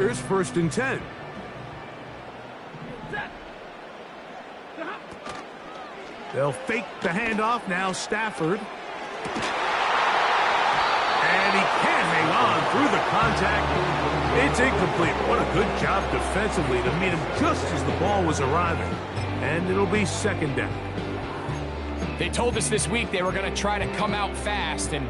Here's 1st and 10. They'll fake the handoff now. Stafford. And he can't hang on through the contact. It's incomplete. What a good job defensively to meet him just as the ball was arriving. And it'll be 2nd down. They told us this week they were going to try to come out fast, and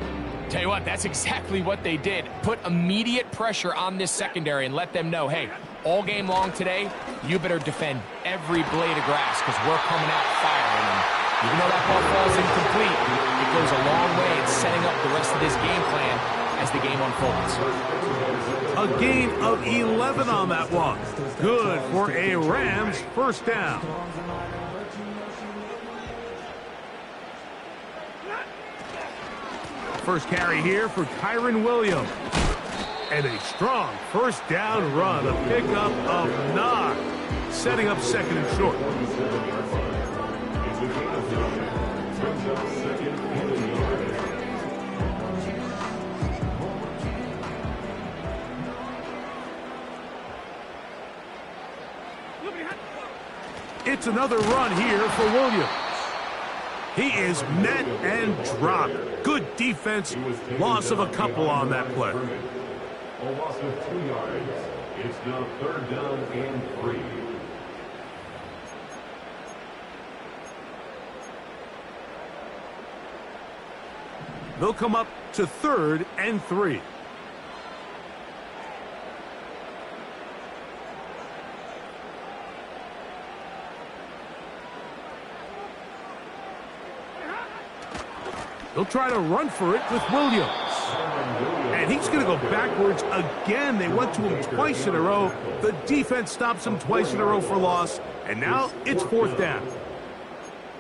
tell you what, that's exactly what they did. Put immediate pressure on this secondary and let them know, hey, all game long today, you better defend every blade of grass because we're coming out firing. And even though that ball falls incomplete, it goes a long way in setting up the rest of this game plan as the game unfolds. A gain of 11 on that one. Good for a Rams 1st down. First carry here for Kyron Williams. And a strong 1st down run. A pickup of 9. Setting up 2nd and short. It's another run here for Williams. He is met and dropped. Good defense. Loss of a couple on that play. A loss of 2 yards. It's now 3rd down and 3. They'll come up to 3rd and 3. They'll try to run for it with Williams. And he's going to go backwards again. They went to him twice in a row. The defense stops him twice in a row for loss. And now it's 4th down.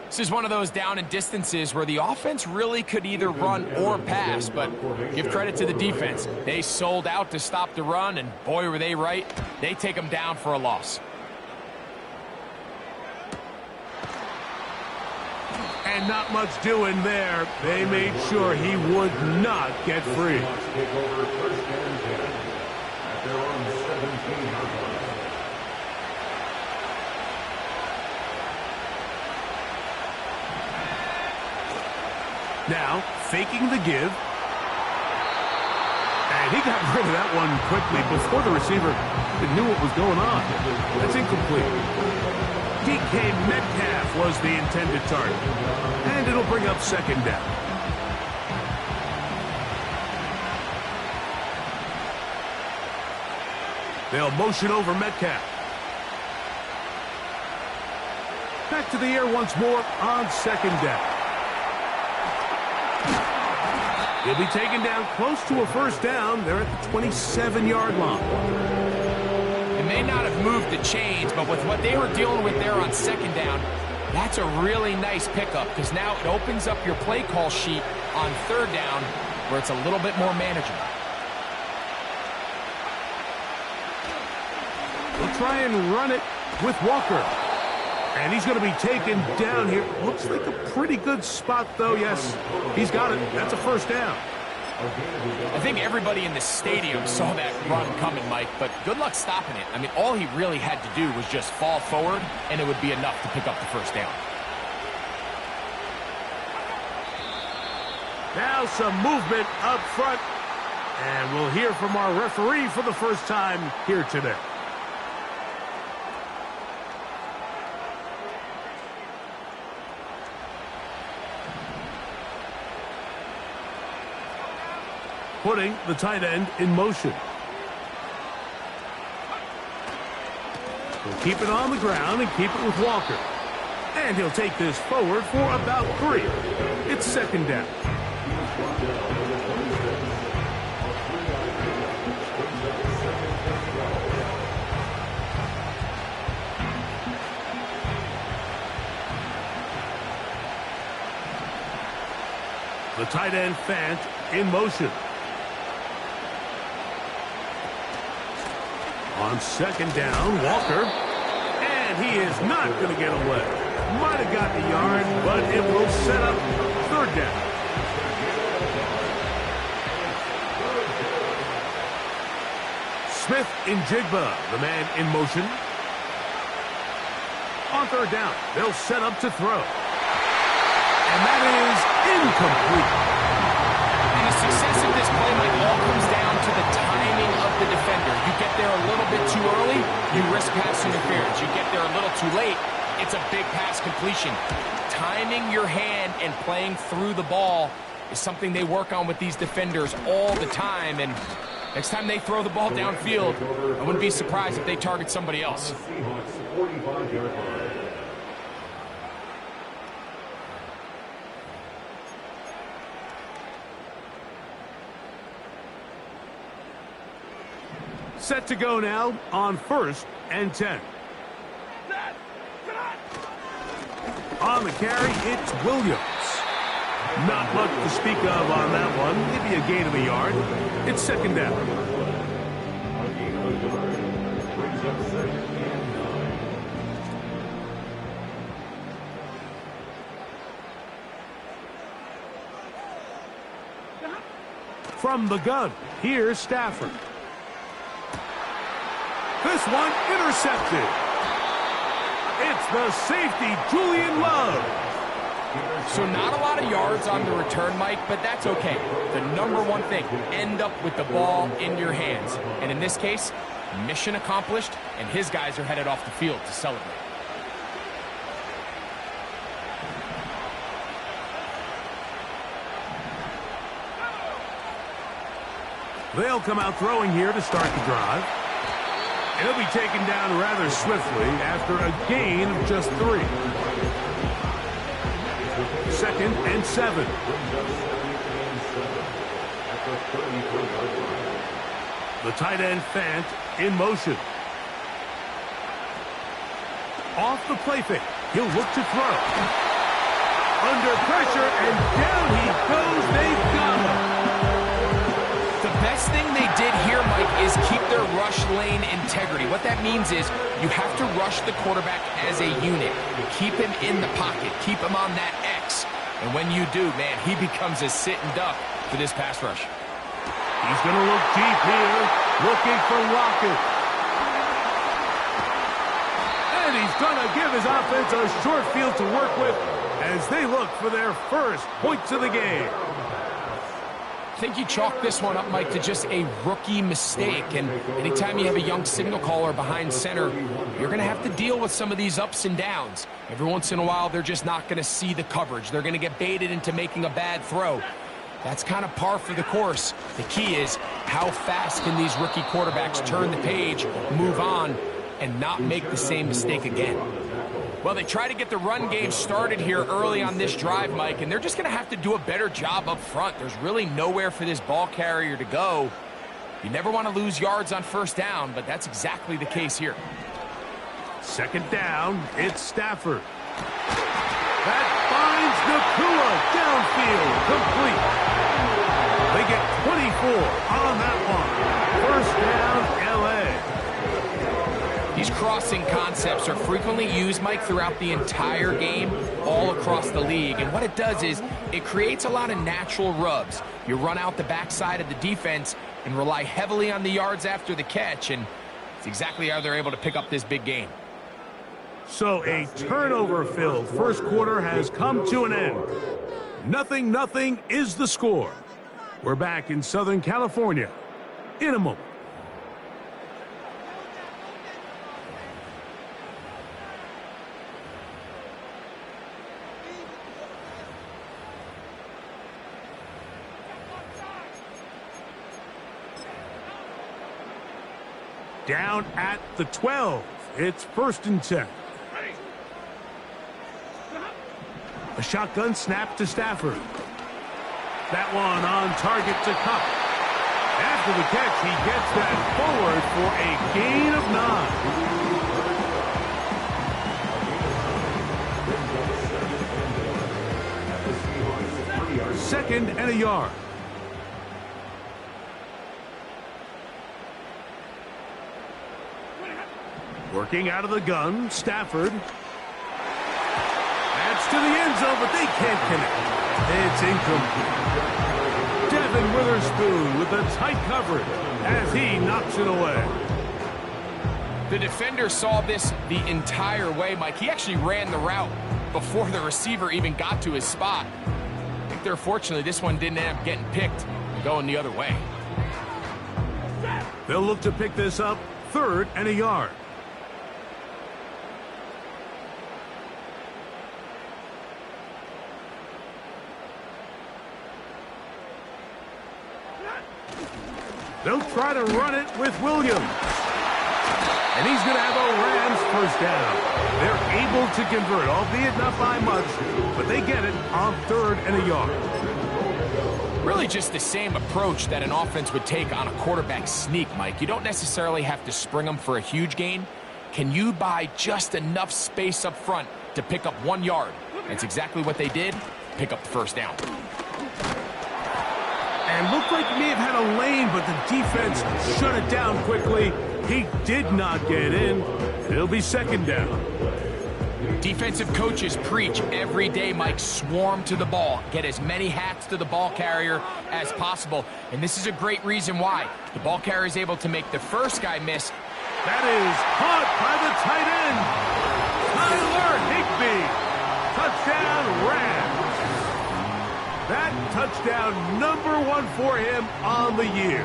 This is one of those down and distances where the offense really could either run or pass, but give credit to the defense. They sold out to stop the run, and boy, were they right. They take them down for a loss. And not much doing there. They made sure he would not get free. Now, faking the give. And he got rid of that one quickly before the receiver knew what was going on. That's incomplete. DK Metcalf was the intended target. And it'll bring up 2nd down. They'll motion over Metcalf. Back to the air once more on 2nd down. He'll be taken down close to a 1st down. They're at the 27-yard line. They may not have moved the chains, but with what they were dealing with there on 2nd down, that's a really nice pickup because now it opens up your play call sheet on 3rd down where it's a little bit more manageable. They'll try and run it with Walker. And he's going to be taken down here. Looks like a pretty good spot, though. Yes, he's got it. That's a 1st down. I think everybody in the stadium saw that run coming, Mike, but good luck stopping it. I mean, all he really had to do was just fall forward, and it would be enough to pick up the 1st down. Now some movement up front. And we'll hear from our referee for the first time here today. Putting the tight end in motion. He'll keep it on the ground and keep it with Walker. And he'll take this forward for about 3. It's 2nd down. The tight end Fant in motion. On 2nd down, Walker. And he is not going to get away. Might have gotten a yard, but it will set up 3rd down. with Njigba, the man in motion. On third down, they'll set up to throw. And that is incomplete. And the success of this play, Mike, all comes down to the timing of the defender. You get there a little bit too early, you risk pass interference. You get there a little too late, it's a big pass completion. Timing your hand and playing through the ball is something they work on with these defenders all the time. And next time they throw the ball downfield, I wouldn't be surprised if they target somebody else. Set to go now on 1st and 10. On the carry, it's Williams. Not much to speak of on that one. Maybe a gain of a yard. It's 2nd down. From the gun, here's Stafford. This one intercepted. It's the safety, Julian Love. So not a lot of yards on the return, Mike, but that's okay. The number one thing, end up with the ball in your hands. And in this case, mission accomplished, and his guys are headed off the field to celebrate. They'll come out throwing here to start the drive. He'll be taken down rather swiftly after a gain of just 3. 2nd and 7. The tight end Fant in motion. Off the play fake. He'll look to throw. Under pressure, and down he goes. They've got him. The best thing they did here, Mike, is keep their rush lane integrity. What that means is you have to rush the quarterback as a unit. Keep him in the pocket. Keep him on that X. And when you do, man, he becomes a sitting duck for this pass rush. He's going to look deep here, looking for Lockett. And he's going to give his offense a short field to work with as they look for their first points of the game. I think you chalk this one up, Mike, to just a rookie mistake. And anytime you have a young signal caller behind center, you're going to have to deal with some of these ups and downs. Every once in a while, they're just not going to see the coverage. They're going to get baited into making a bad throw. That's kind of par for the course. The key is how fast can these rookie quarterbacks turn the page, move on, and not make the same mistake again. Well, they try to get the run game started here early on this drive, Mike, and they're just going to have to do a better job up front. There's really nowhere for this ball carrier to go. You never want to lose yards on 1st down, but that's exactly the case here. 2nd down, it's Stafford. That finds Nakua downfield, complete. They get 24 on that one. 1st down, L.A. These crossing concepts are frequently used, Mike, throughout the entire game, all across the league. And what it does is it creates a lot of natural rubs. You run out the backside of the defense and rely heavily on the yards after the catch, and it's exactly how they're able to pick up this big game. So a turnover-filled 1st quarter has come to an end. 0-0 is the score. We're back in Southern California in a moment. Down at the 12. It's 1st and 10. A shotgun snap to Stafford. That one on target to Cup. After the catch, he gets that forward for a gain of 9. 2nd and a yard. Working out of the gun, Stafford. That's to the end zone, but they can't connect. It's incomplete. Devin Witherspoon with the tight coverage as he knocks it away. The defender saw this the entire way, Mike. He actually ran the route before the receiver even got to his spot. I think they're fortunately this one didn't end up getting picked and going the other way. They'll look to pick this up, 3rd and a yard. They'll try to run it with Williams. And he's going to have a Rams first down. They're able to convert, albeit not by much, but they get it on 3rd and a yard. Really just the same approach that an offense would take on a quarterback sneak, Mike. You don't necessarily have to spring them for a huge gain. Can you buy just enough space up front to pick up 1 yard? That's exactly what they did. Pick up the first down. And looked like he may have had a lane, but the defense shut it down quickly. He did not get in. It'll be 2nd down. Defensive coaches preach every day, Mike, swarm to the ball. Get as many hats to the ball carrier as possible. And this is a great reason why. The ball carrier is able to make the first guy miss. That is caught by the tight end. Tyler Higbee. Touchdown, Rams. That touchdown, #1 for him on the year.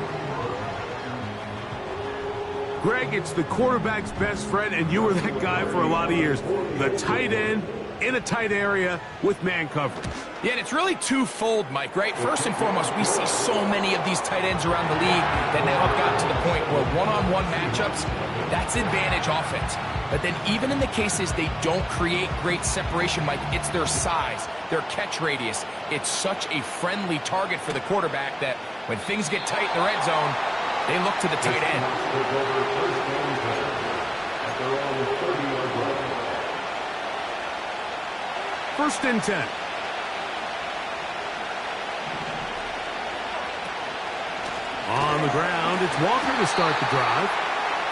Greg, it's the quarterback's best friend, and you were that guy for a lot of years. The tight end in a tight area with man coverage. Yeah, and it's really twofold, Mike, right? First and foremost, we see so many of these tight ends around the league that now have gotten to the point where one-on-one matchups, that's advantage offense. But then even in the cases they don't create great separation, Mike, it's their size, their catch radius. It's such a friendly target for the quarterback that when things get tight in the red zone, they look to the tight end. First and 10. On the ground, it's Walker to start the drive.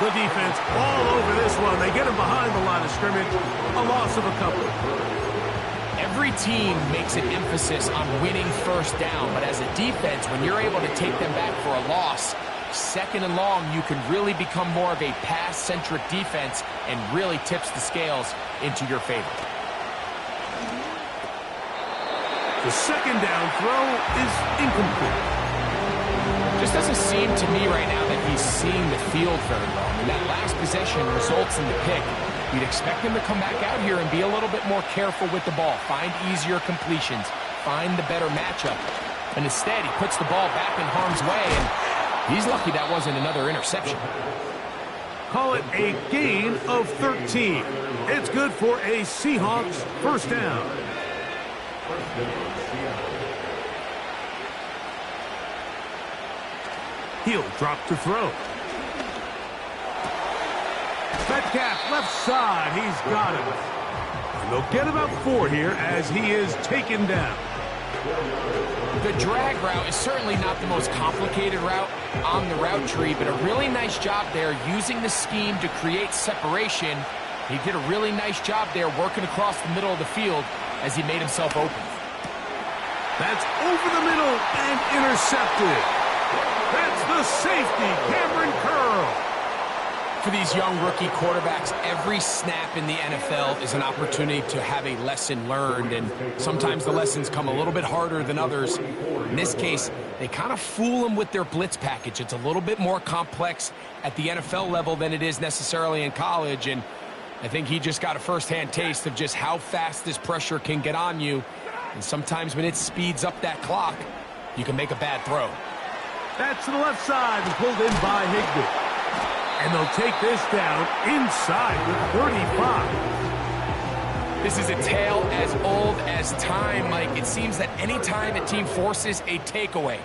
The defense all over this one. They get him behind the line of scrimmage. A loss of a couple. Every team makes an emphasis on winning first down, but as a defense, when you're able to take them back for a loss, 2nd and long, you can really become more of a pass-centric defense and really tips the scales into your favor. The 2nd down throw is incomplete. Just doesn't seem to me right now that he's seeing the field very well. I mean, that last possession results in the pick. You'd expect him to come back out here and be a little bit more careful with the ball, find easier completions, find the better matchup. And instead, he puts the ball back in harm's way, and he's lucky that wasn't another interception. Call it a gain of 13. It's good for a Seahawks first down. He'll drop to throw. Metcalf left side. He's got him. And they'll get about 4 here as he is taken down. The drag route is certainly not the most complicated route on the route tree, but a really nice job there using the scheme to create separation. He did a really nice job there working across the middle of the field as he made himself open. That's over the middle and intercepted. That's the safety, Cameron Curl. For these young rookie quarterbacks, every snap in the NFL is an opportunity to have a lesson learned, and sometimes the lessons come a little bit harder than others. In this case, they kind of fool them with their blitz package. It's a little bit more complex at the NFL level than it is necessarily in college, and I think he just got a first-hand taste of just how fast this pressure can get on you, and sometimes when it speeds up that clock, you can make a bad throw. That's to the left side and pulled in by Higbee. And they'll take this down inside with 35. This is a tale as old as time, Mike. It seems that any time a team forces a takeaway,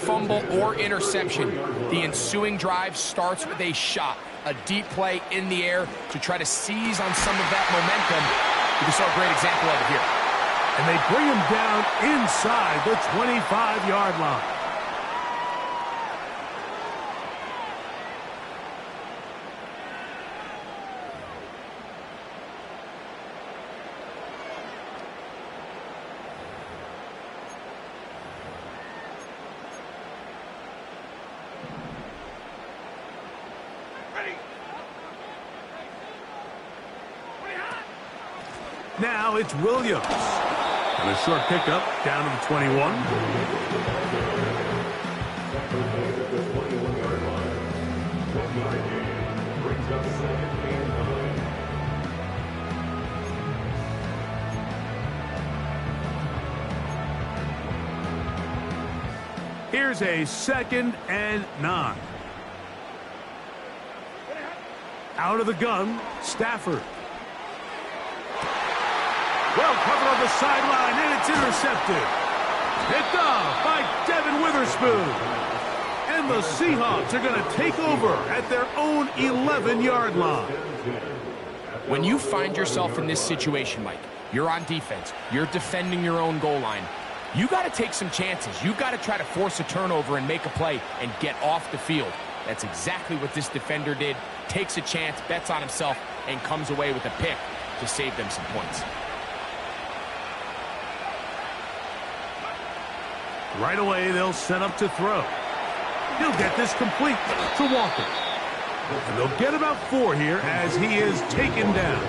fumble, or interception, the ensuing drive starts with a shot, a deep play in the air to try to seize on some of that momentum. We saw a great example of it here. And they bring him down inside the 25-yard line. Now it's Williams. And a short pickup down to the 21. Here's a 2nd and 9. Out of the gun, Stafford. Well covered on the sideline, and it's intercepted. Picked off by Devin Witherspoon. And the Seahawks are going to take over at their own 11-yard line. When you find yourself in this situation, Mike, you're on defense, you're defending your own goal line, you got to take some chances. You got to try to force a turnover and make a play and get off the field. That's exactly what this defender did. Takes a chance, bets on himself, and comes away with a pick to save them some points. Right away, they'll set up to throw. He'll get this complete to Walker. And they'll get about 4 here as he is taken down.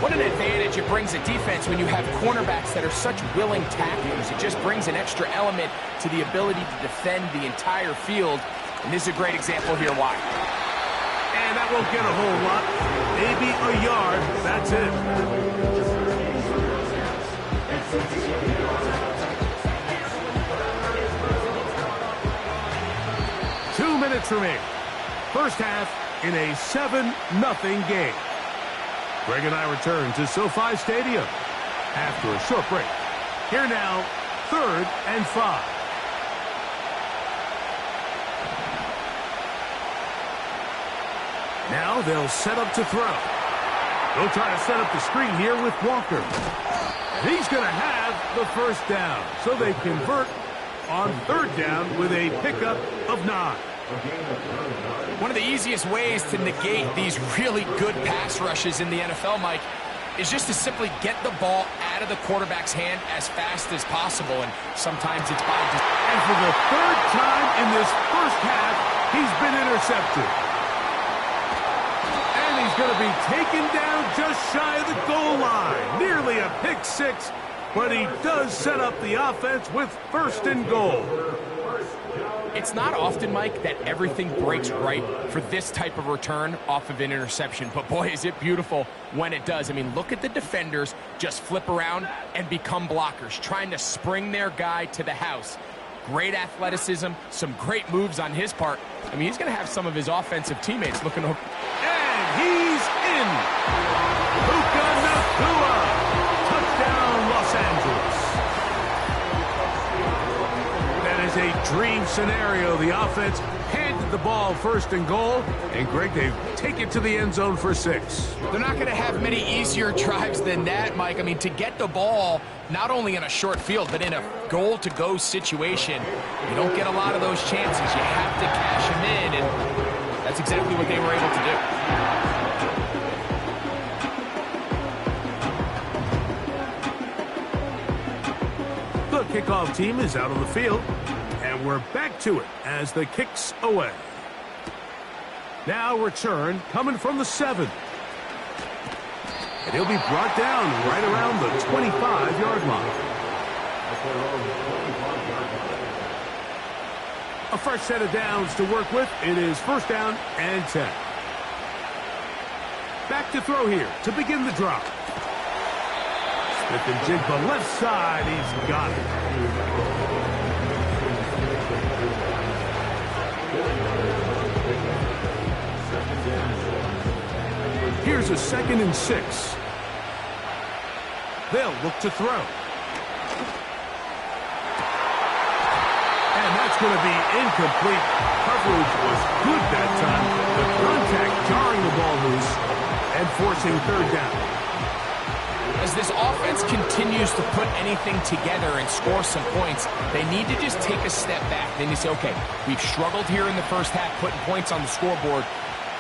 What an advantage it brings a defense when you have cornerbacks that are such willing tacklers. It just brings an extra element to the ability to defend the entire field. And this is a great example here why. And that won't get a whole lot. Maybe a yard. That's it. 2 minutes remaining. First half in a 7-0 game. Greg and I return to SoFi Stadium after a short break. Here now, 3rd and 5. Now they'll set up to throw. They'll try to set up the screen here with Walker. And he's going to have the first down. So they convert on 3rd down with a pickup of 9. One of the easiest ways to negate these really good pass rushes in the NFL, Mike, is just to simply get the ball out of the quarterback's hand as fast as possible. And sometimes it's by just... And for the 3rd time in this first half, he's been intercepted. And he's going to be taken down just shy of the goal line. Nearly a pick 6, but he does set up the offense with 1st and goal. It's not often, Mike, that everything breaks right for this type of return off of an interception. But, boy, is it beautiful when it does. I mean, look at the defenders just flip around and become blockers, trying to spring their guy to the house. Great athleticism, some great moves on his part. I mean, he's going to have some of his offensive teammates looking over. And he's in. Puka Nacua. Touchdown, Los Angeles. A dream scenario. The offense handed the ball 1st and goal, and Greg, they take it to the end zone for 6. They're not going to have many easier drives than that, Mike. I mean, to get the ball not only in a short field, but in a goal-to-go situation, you don't get a lot of those chances. You have to cash them in, and that's exactly what they were able to do. The kickoff team is out on the field, and we're back to it as the kick's away. Now return coming from the 7. And he'll be brought down right around the 25-yard line. A fresh set of downs to work with. It is 1st down and 10. Back to throw here to begin the drop. Smith and Jigba left side. He's got it. Here's a 2nd and 6. They'll look to throw. And that's going to be incomplete. Coverage was good that time. The contact jarring the ball loose and forcing 3rd down. As this offense continues to put anything together and score some points, they need to just take a step back. They need to say, okay, we've struggled here in the first half, putting points on the scoreboard.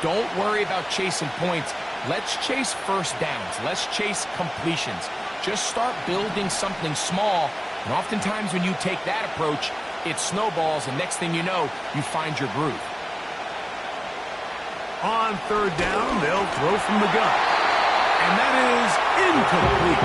Don't worry about chasing points. Let's chase 1st downs. Let's chase completions. Just start building something small. And oftentimes when you take that approach, it snowballs, and next thing you know, you find your groove. On 3rd down, they'll throw from the gun. And that is incomplete.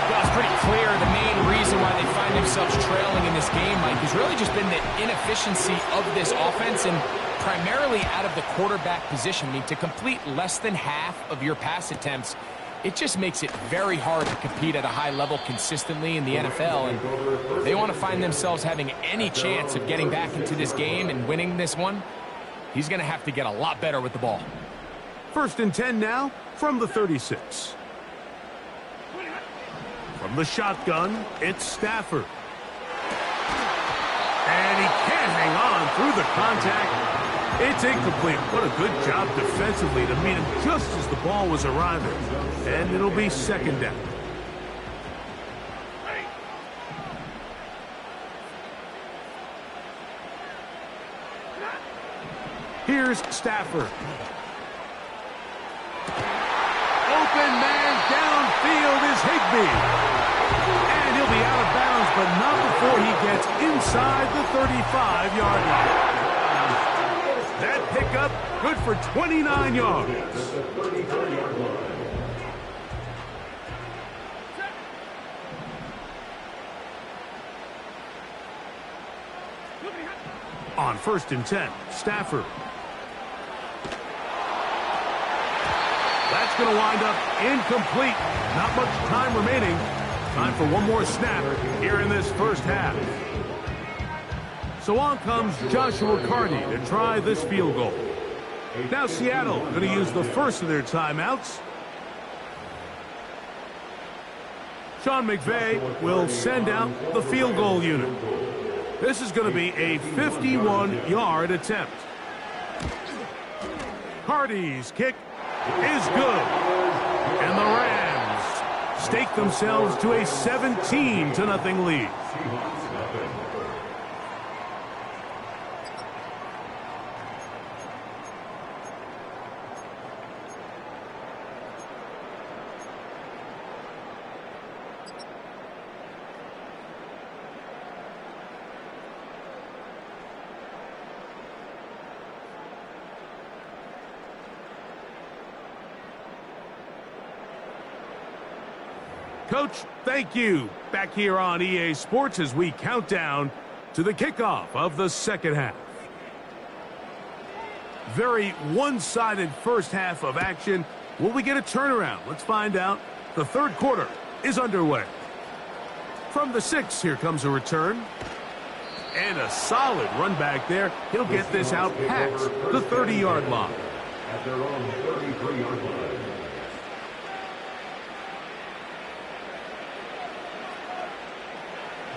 Well, it's pretty clear the main reason why they find themselves trailing in this game, Mike, has really just been the inefficiency of this offense and primarily out of the quarterback position. I mean, to complete less than half of your pass attempts, it just makes it very hard to compete at a high level consistently in the NFL. And if they want to find themselves having any chance of getting back into this game and winning this one, he's going to have to get a lot better with the ball. 1st and 10 now from the 36. From the shotgun, it's Stafford. And he can't hang on through the contact. It's incomplete. What a good job defensively to meet him just as the ball was arriving. And it'll be 2nd down. Here's Stafford. Open man downfield is Higbee. And he'll be out of bounds, but not before he gets inside the 35-yard line. That pickup good for 29 yards. On 1st and 10, Stafford. That's going to wind up incomplete. Not much time remaining. Time for one more snap here in this first half. So on comes Joshua Carty to try this field goal. Now Seattle going to use the first of their timeouts. Sean McVay will send out the field goal unit. This is going to be a 51-yard attempt. Carty's kick is good. And the Rams stake themselves to a 17-0 lead. Coach, thank you. Back here on EA Sports as we count down to the kickoff of the second half. Very one-sided first half of action. Will we get a turnaround? Let's find out. The third quarter is underway. From the 6, here comes a return. And a solid run back there. He'll get this out past the 30-yard line. At their own 33-yard line.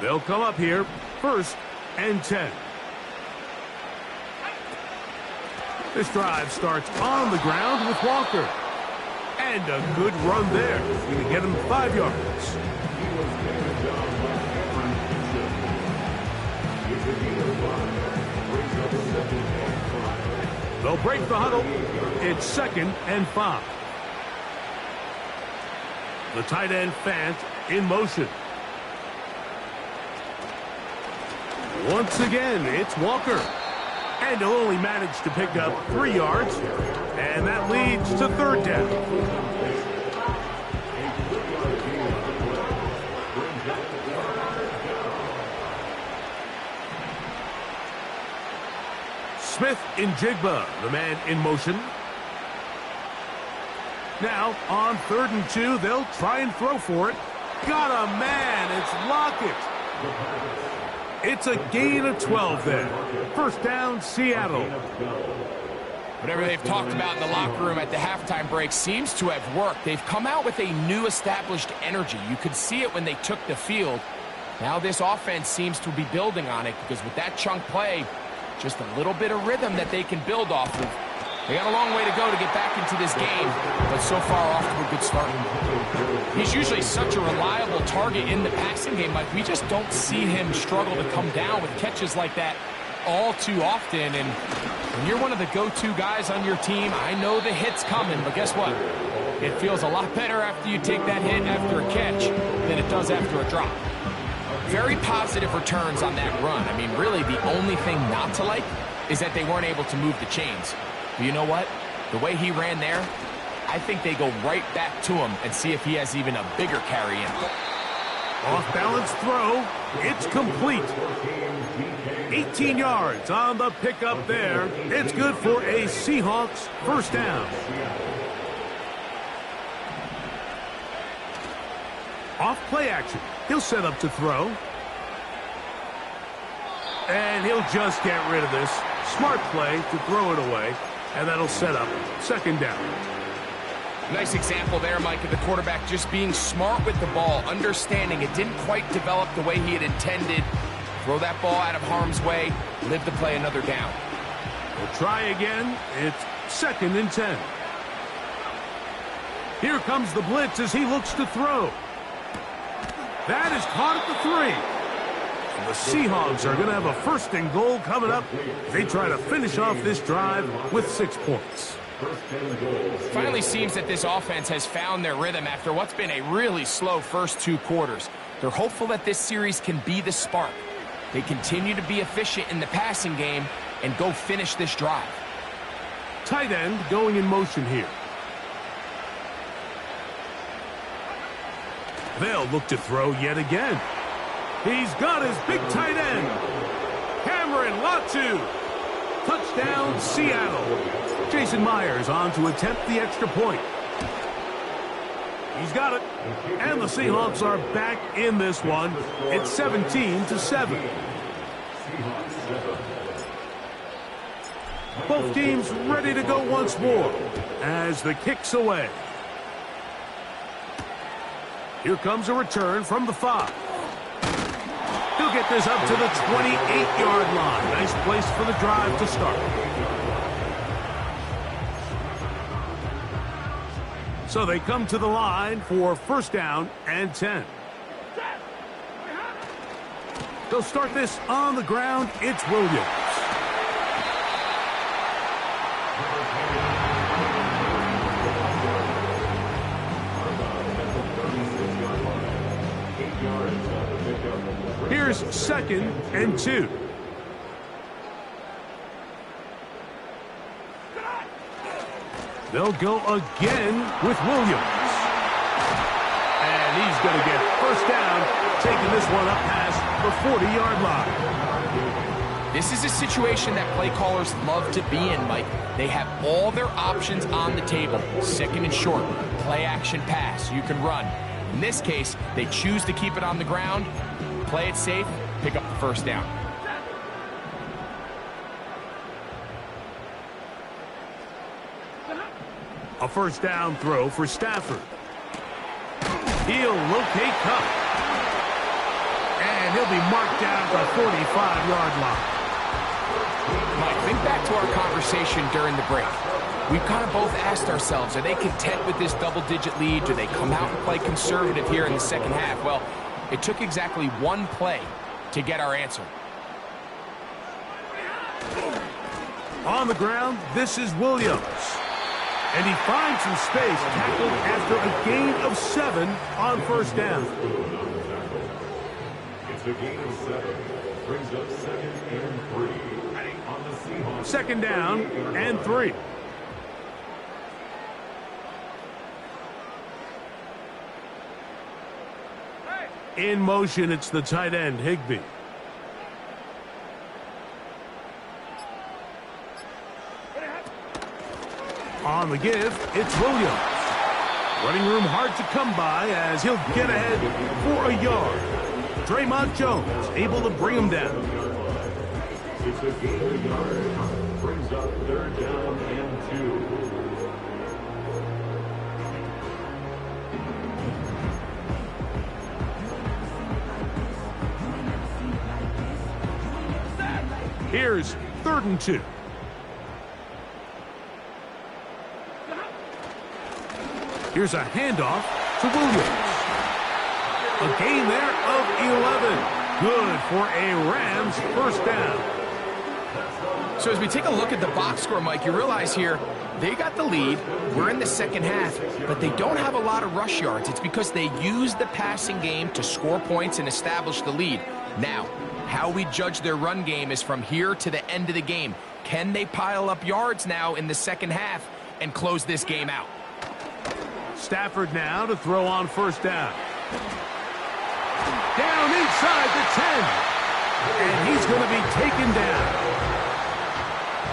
They'll come up here, 1st and 10. This drive starts on the ground with Walker. And a good run there. Going to get him 5 yards. They'll break the huddle. It's 2nd and 5. The tight end Fant in motion. Once again, it's Walker. And he'll only manage to pick up 3 yards. And that leads to 3rd down. Smith in Jigba, the man in motion. Now, on 3rd and 2, they'll try and throw for it. Got a man. It's Lockett. It's a gain of 12 there. 1st down, Seattle. Whatever they've talked about in the locker room at the halftime break seems to have worked. They've come out with a new established energy. You could see it when they took the field. Now this offense seems to be building on it because with that chunk play, just a little bit of rhythm that they can build off of. They got a long way to go to get back into this game, but so far off to a good start. He's usually such a reliable target in the passing game. Like, we just don't see him struggle to come down with catches like that all too often. And when you're one of the go-to guys on your team, I know the hit's coming, but guess what? It feels a lot better after you take that hit after a catch than it does after a drop. Very positive returns on that run. I mean, really, the only thing not to like is that they weren't able to move the chains. But you know what? The way he ran there, I I think they go right back to him and see if he has even a bigger carry in. Off-balance throw. It's complete. 18 yards on the pickup there. It's good for a Seahawks first down. Off play action. He'll set up to throw. And he'll just get rid of this. Smart play to throw it away. And that'll set up second down. Nice example there, Mike, of the quarterback just being smart with the ball, understanding it didn't quite develop the way he had intended. Throw that ball out of harm's way, live to play another down. We'll try again. It's 2nd and 10. Here comes the blitz as he looks to throw. That is caught at the 3. And the Seahawks are going to have a 1st and goal coming up. They try to finish off this drive with 6 points. Finally seems that this offense has found their rhythm after what's been a really slow first 2 quarters. They're hopeful that this series can be the spark. They continue to be efficient in the passing game and go finish this drive. Tight end going in motion here. They'll look to throw yet again. He's got his big tight end. Cameron Latu. Touchdown, Seattle. Jason Myers on to attempt the extra point. He's got it. And the Seahawks are back in this one. It's 17-7. Both teams ready to go once more as the kick's away. Here comes a return from the 5. He'll get this up to the 28-yard line. Nice place for the drive to start. So they come to the line for 1st down and 10. They'll start this on the ground. It's Williams. Here's 2nd and 2. They'll go again with Williams. And he's going to get 1st down, taking this one up past the 40-yard line. This is a situation that play callers love to be in, Mike. They have all their options on the table. 2nd and short, play action pass, you can run. In this case, they choose to keep it on the ground, play it safe, pick up the 1st down. A 1st down throw for Stafford. He'll locate Cup. And he'll be marked down at the 45-yard line. Mike, think back to our conversation during the break. We've kind of both asked ourselves, are they content with this double-digit lead? Do they come out and play conservative here in the 2nd half? Well, it took exactly 1 play to get our answer. On the ground, this is Williams. And he finds some space, tackled after a gain of 7 on 1st down. It's a gain of 7. Brings up 2nd and 3. On the Seahawks. 2nd down and 3. In motion, it's the tight end, Higbee. On the give, it's Williams. Running room hard to come by as he'll get ahead for a yard. Draymond Jones able to bring him down. It's a gain of yard. Brings up 3rd down and 2. Here's 3rd and 2. Here's a handoff to Williams. A gain there of 11. Good for a Rams 1st down. So as we take a look at the box score, Mike, you realize here they got the lead. We're in the 2nd half, but they don't have a lot of rush yards. It's because they use the passing game to score points and establish the lead. Now, how we judge their run game is from here to the end of the game. Can they pile up yards now in the 2nd half and close this game out? Stafford now to throw on first down. Down inside the 10. And he's going to be taken down.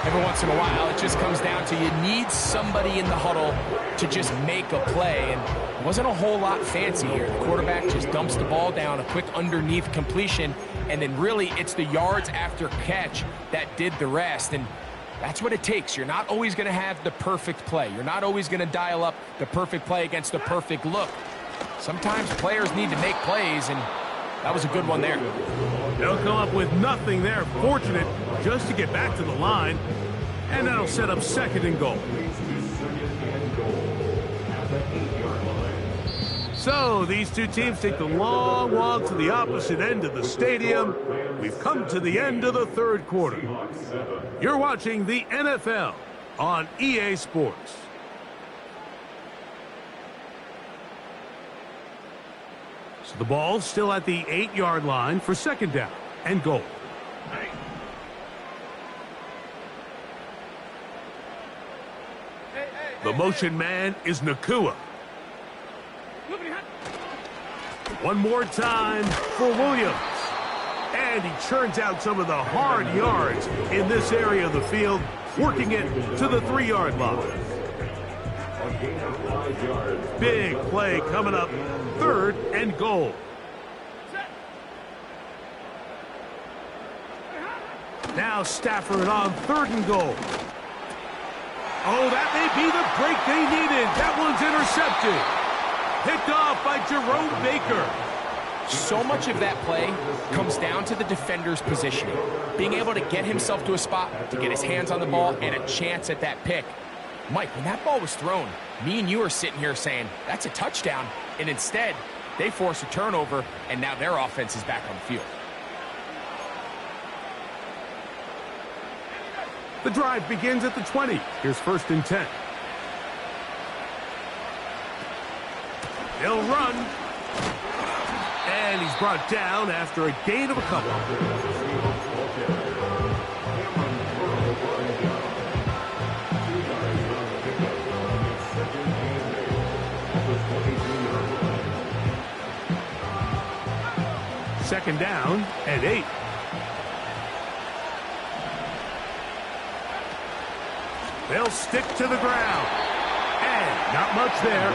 Every once in a while, it just comes down to you need somebody in the huddle to just make a play. And it wasn't a whole lot fancy here. The quarterback just dumps the ball down, a quick underneath completion, and then really it's the yards after catch that did the rest. And that's what it takes. You're not always going to have the perfect play. You're not always going to dial up the perfect play against the perfect look. Sometimes players need to make plays, and that was a good one there. They'll come up with nothing there. Fortunate just to get back to the line. And that'll set up second and goal. So these two teams take the long walk to the opposite end of the stadium. We've come to the end of the third quarter. You're watching the NFL on EA Sports. So the ball's still at the 8-yard line for second down and goal. The motion man is Nakua. One more time for Williams. And he churns out some of the hard yards in this area of the field, working it to the 3-yard line. Big play coming up, third and goal. Now Stafford on third and goal. Oh, that may be the break they needed. That one's intercepted. Picked off by Jerome Baker. So much of that play comes down to the defender's positioning. Being able to get himself to a spot, to get his hands on the ball, and a chance at that pick. Mike, when that ball was thrown, me and you are sitting here saying, that's a touchdown. And instead, they force a turnover, and now their offense is back on the field. The drive begins at the 20. Here's first and 10. He'll run. And he's brought down after a gain of a couple. Second down and 8. They'll stick to the ground. And not much there.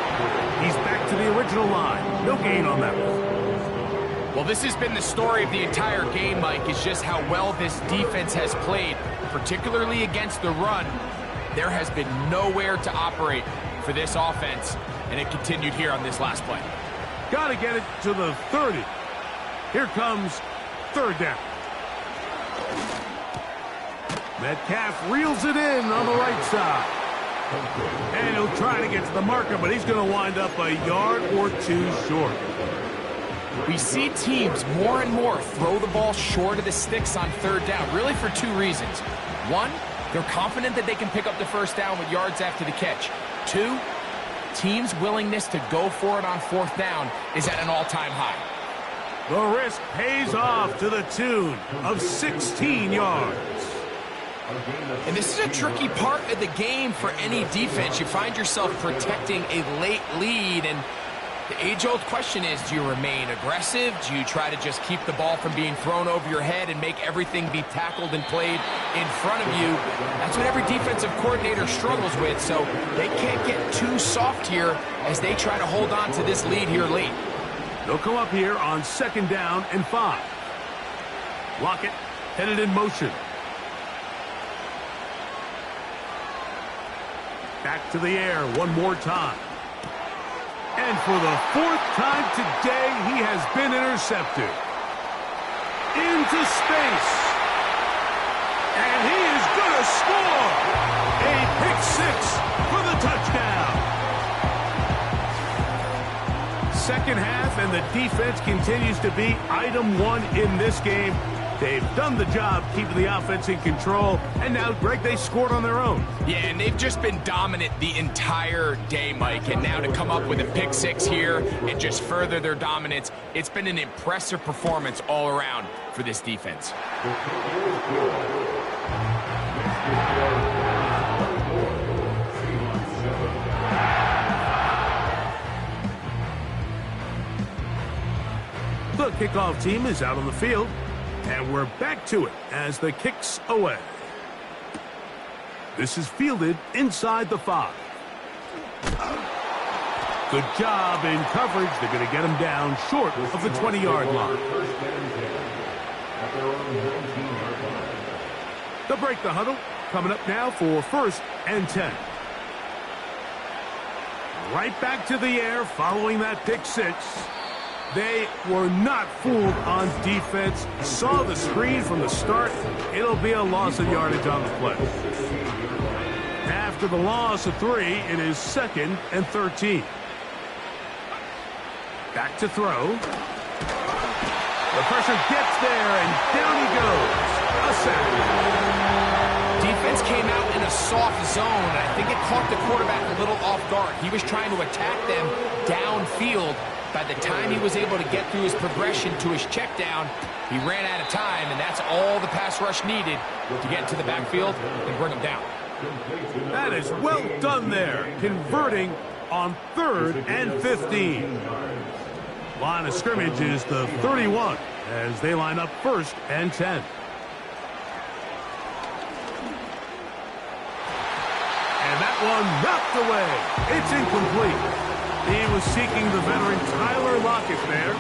He's back to the original line. No gain on that one. Well, this has been the story of the entire game, Mike, is just how well this defense has played, particularly against the run. There has been nowhere to operate for this offense, and it continued here on this last play. Got to get it to the 30. Here comes third down. Metcalf reels it in on the right side. And he'll try to get to the marker, but he's going to wind up a yard or two short. We see teams more and more throw the ball short of the sticks on third down, really for two reasons. One, they're confident that they can pick up the first down with yards after the catch. Two, teams' willingness to go for it on fourth down is at an all-time high. The risk pays off to the tune of 16 yards. And this is a tricky part of the game for any defense. You find yourself protecting a late lead, and the age-old question is, do you remain aggressive? Do you try to just keep the ball from being thrown over your head and make everything be tackled and played in front of you? That's what every defensive coordinator struggles with, so they can't get too soft here as they try to hold on to this lead here late. They'll come up here on second down and 5. Lockett headed in motion. Back to the air one more time. And for the 4th time today, he has been intercepted. Into space. And he is going to score. A pick 6 for the touchdown. Second half, and the defense continues to be item 1 in this game. They've done the job keeping the offense in control, and now, Greg, they scored on their own. Yeah, and they've just been dominant the entire day, Mike, and now to come up with a pick 6 here and just further their dominance, it's been an impressive performance all around for this defense. The kickoff team is out on the field, and we're back to it as the kick's away. This is fielded inside the 5. Good job in coverage. They're going to get him down short of the 20-yard line. They'll break the huddle. Coming up now for 1st and 10. Right back to the air following that pick 6. They were not fooled on defense. Saw the screen from the start. It'll be a loss of yardage on the play. After the loss of 3, it is 2nd and 13. Back to throw. The pressure gets there, and down he goes. A sack. Defense came out in a soft zone, and I think it caught the quarterback a little off guard. He was trying to attack them downfield. By the time he was able to get through his progression to his check down, he ran out of time, and that's all the pass rush needed to get to the backfield and bring him down. That is well done there, converting on 3rd and 15. Line of scrimmage is the 31 as they line up 1st and 10. And that one knocked away. It's incomplete. He was seeking the veteran Tyler Lockett there,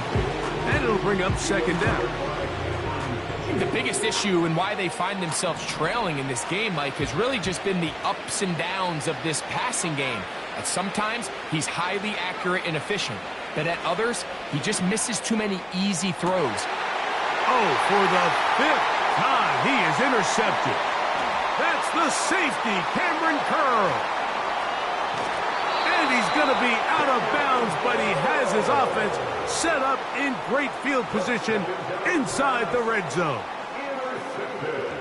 and it'll bring up 2nd down. The biggest issue and why they find themselves trailing in this game, Mike, has really just been the ups and downs of this passing game. At sometimes, he's highly accurate and efficient, but at others, he just misses too many easy throws. Oh, for the 5th time, he is intercepted. That's the safety, Cameron Curl. And he's going to be out of bounds, but he has his offense set up in great field position inside the red zone.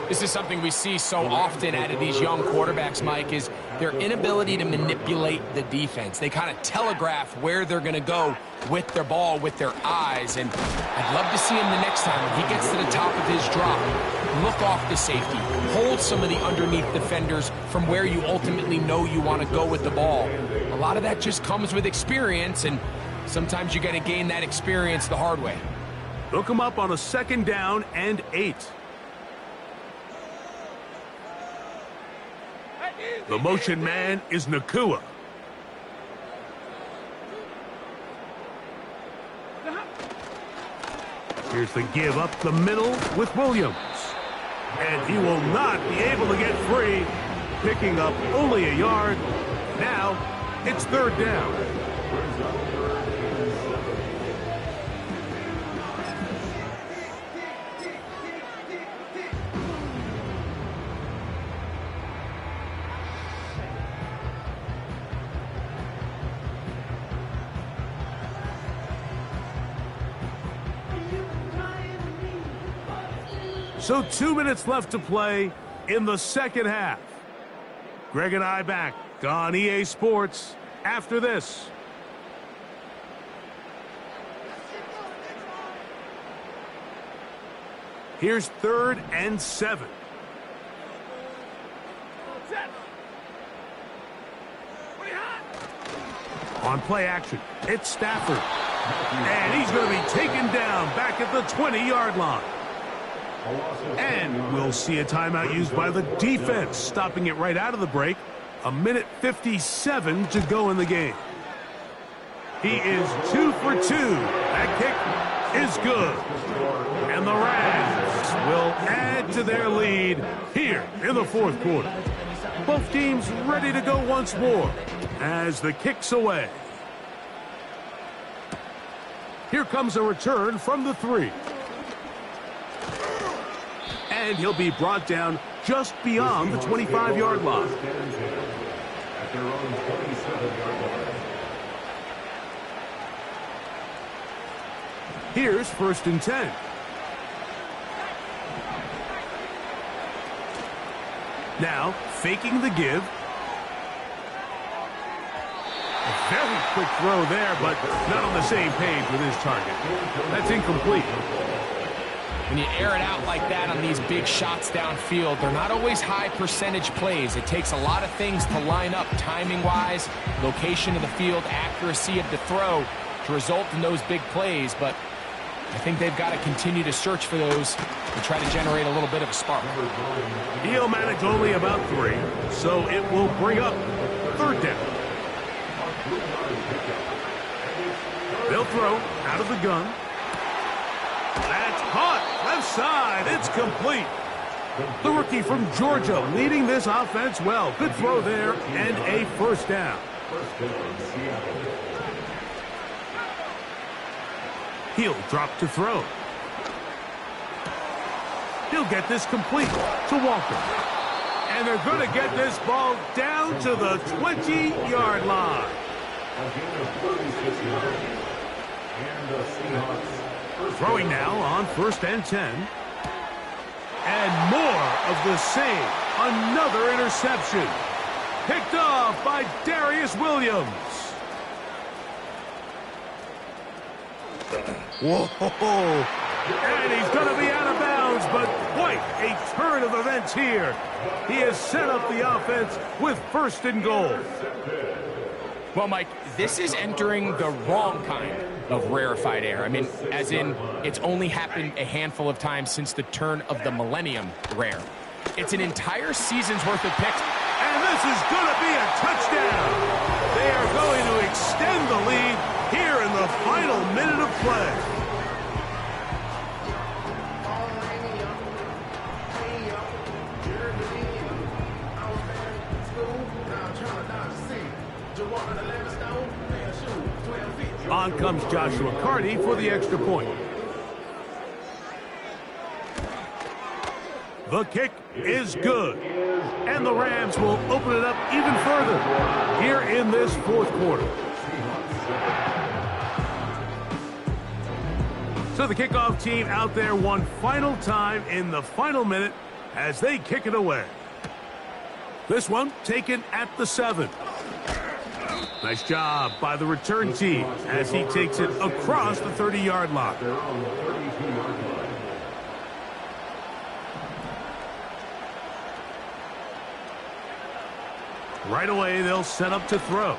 This is something we see so often out of these young quarterbacks, Mike, is their inability to manipulate the defense. They kind of telegraph where they're going to go with their ball, with their eyes. And I'd love to see him the next time when he gets to the top of his drop. Look off the safety. Hold some of the underneath defenders from where you ultimately know you want to go with the ball. A lot of that just comes with experience, and sometimes you got to gain that experience the hard way. Look him up on a 2nd down and 8. The motion man is Nakua. Here's the give up the middle with Williams. And he will not be able to get free, picking up only a yard. Now it's 3rd down. So 2 minutes left to play in the 2nd half. Greg and I back on EA Sports after this. Here's 3rd and 7. On play action, it's Stafford. And he's going to be taken down back at the 20-yard line. And we'll see a timeout used by the defense, stopping it right out of the break. 1:57 to go in the game. He is 2 for 2. That kick is good. And the Rams will add to their lead here in the 4th quarter. Both teams ready to go once more as the kick's away. Here comes a return from the 3. And he'll be brought down just beyond the 25-yard line. Here's 1st and 10. Now, faking the give. A very quick throw there, but not on the same page with his target. That's incomplete. When you air it out like that on these big shots downfield, they're not always high percentage plays. It takes a lot of things to line up timing-wise, location of the field, accuracy of the throw to result in those big plays. But I think they've got to continue to search for those and try to generate a little bit of a spark. He'll manage only about 3, so it will bring up 3rd down. They'll throw out of the gun. That's caught. Left side. It's complete. The rookie from Georgia leading this offense well. Good throw there and a 1st down. He'll drop to throw. He'll get this complete to Walker. And they're going to get this ball down to the 20-yard line. Throwing now on 1st and 10. And more of the same. Another interception. Picked off by Darius Williams. Whoa. And he's going to be out of bounds, but quite a turn of events here. He has set up the offense with 1st and goal. Well, Mike, this is entering the wrong kind of rarefied air. I mean, as in, it's only happened a handful of times since the turn of the millennium rare. It's an entire season's worth of picks. And this is going to be a touchdown. They are going to extend the lead here in the final minute of play. On comes Joshua Carty for the extra point. The kick is good. And the Rams will open it up even further here in this 4th quarter. So the kickoff team out there one final time in the final minute as they kick it away. This one taken at the 7. Nice job by the return team as he takes it across the 30-yard line. Right away, they'll set up to throw.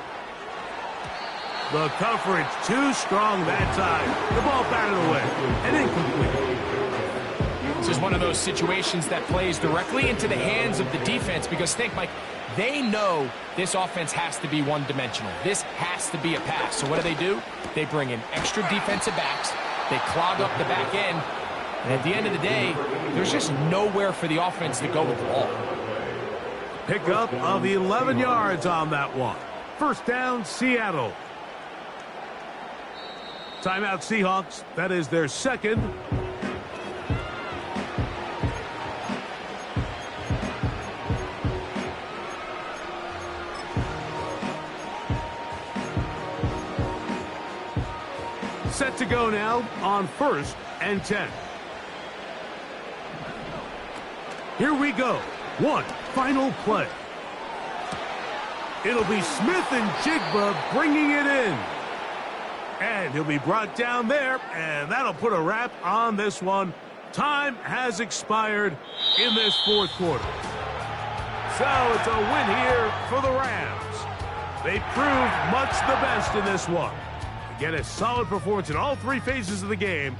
The coverage too strong that time. The ball batted away and incomplete. This is one of those situations that plays directly into the hands of the defense because think, Mike, they know this offense has to be one-dimensional. This has to be a pass. So what do? They bring in extra defensive backs. They clog up the back end. And at the end of the day, there's just nowhere for the offense to go with the ball. Pickup of 11 yards on that one. 1st down, Seattle. Timeout, Seahawks. That is their 2nd. Set to go now on 1st and 10. Here we go. One final play. It'll be Smith and Jigba bringing it in. And he'll be brought down there, and that'll put a wrap on this one. Time has expired in this 4th quarter. So it's a win here for the Rams. They proved much the best in this one. Again, a solid performance in all 3 phases of the game.